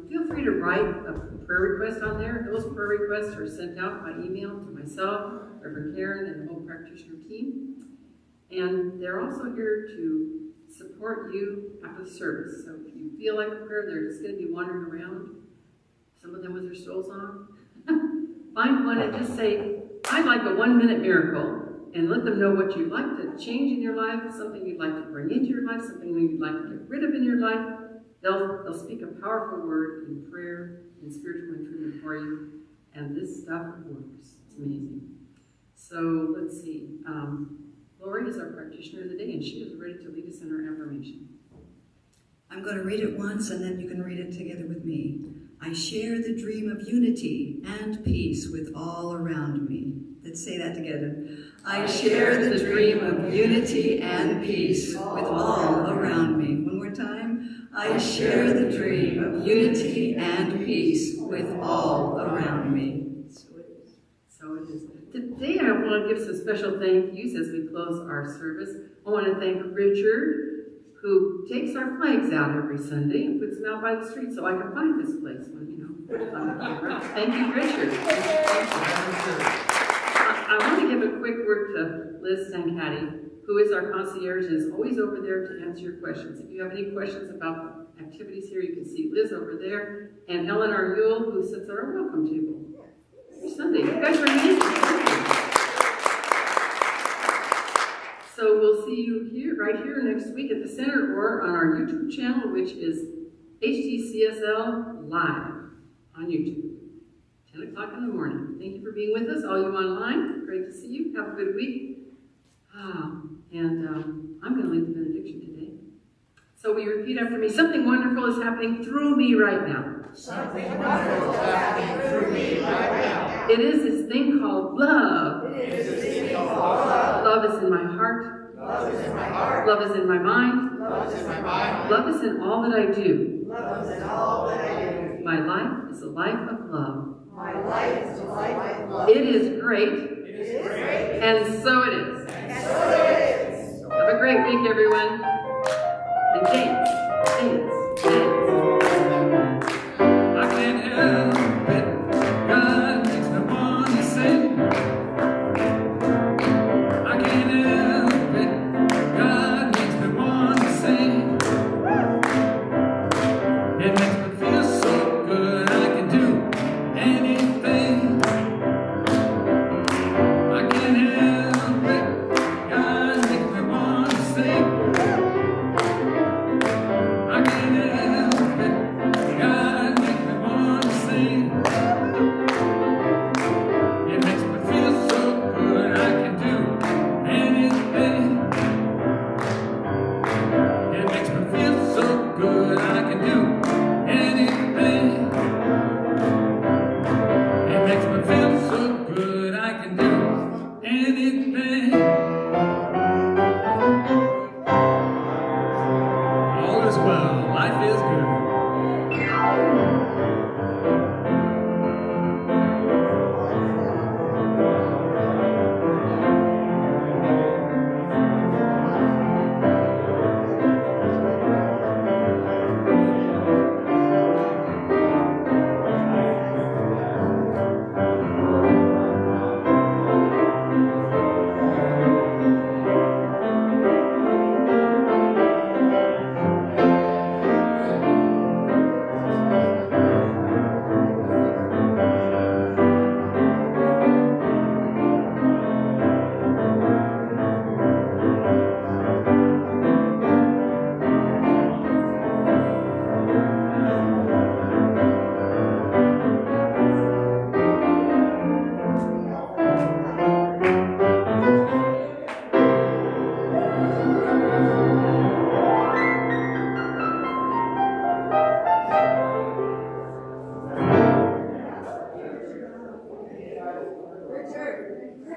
feel free to write a prayer request on there. Those prayer requests are sent out by email to myself, Reverend Karen, and the whole practitioner team. And they're also here to support you after the service. So if you feel like a prayer, they're just going to be wandering around, some of them with their stoles on. Find one and just say, I'd like a 1-minute miracle, and let them know what you'd like to change in your life, something you'd like to bring into your life, something you'd like to get rid of in your life. They'll speak a powerful word in prayer and spiritual improvement for you, and this stuff works. It's amazing. So let's see. Lori is our practitioner of the day, and she is ready to lead us in our affirmation. I'm going to read it once, and then you can read it together with me. I share the dream of unity and peace with all around me. Let's say that together. I share the dream of unity and peace with all around me. One more time. I share the dream of unity and peace with all around me. So it is. So it is. Today I want to give some special thank yous as we close our service. I want to thank Richard, who takes our flags out every Sunday and puts them out by the street so I can find this place when, Thank you, Richard. I want to give a quick word to Liz Sancati, who is our concierge and is always over there to answer your questions. If you have any questions about the activities here, you can see Liz over there, and Eleanor Yule, who sits at our welcome table. Sunday. You guys are amazing. So we'll see you here, right here next week at the center or on our YouTube channel, which is HDCSL Live on YouTube. 10 o'clock in the morning. Thank you for being with us, all you online. Great to see you. Have a good week. I'm going to lead the benediction today. So we repeat after me. Something wonderful is happening through me right now. Something wonderful is happening through me right now. It is this thing called love. It is this thing called love. Love is in my heart. Love is in my heart. Love is in my mind. Love is in my mind. Love is in all that I do. Love is in all that I do. My life is a life of love. My life is a life of love. It is great. It is great. And so it is. And so it is. Have a great week, everyone. And dance, dance, dance. I can't help it. God makes me want to sing. I can't help it. God makes me want to sing. It makes me feel so good. I can do anything. I can't help it. God makes me want to sing. I can't help it. God makes me want to sing. It makes me feel so good. I can do anything. It makes me feel so good. I can do anything. It makes me feel so good. I can do anything.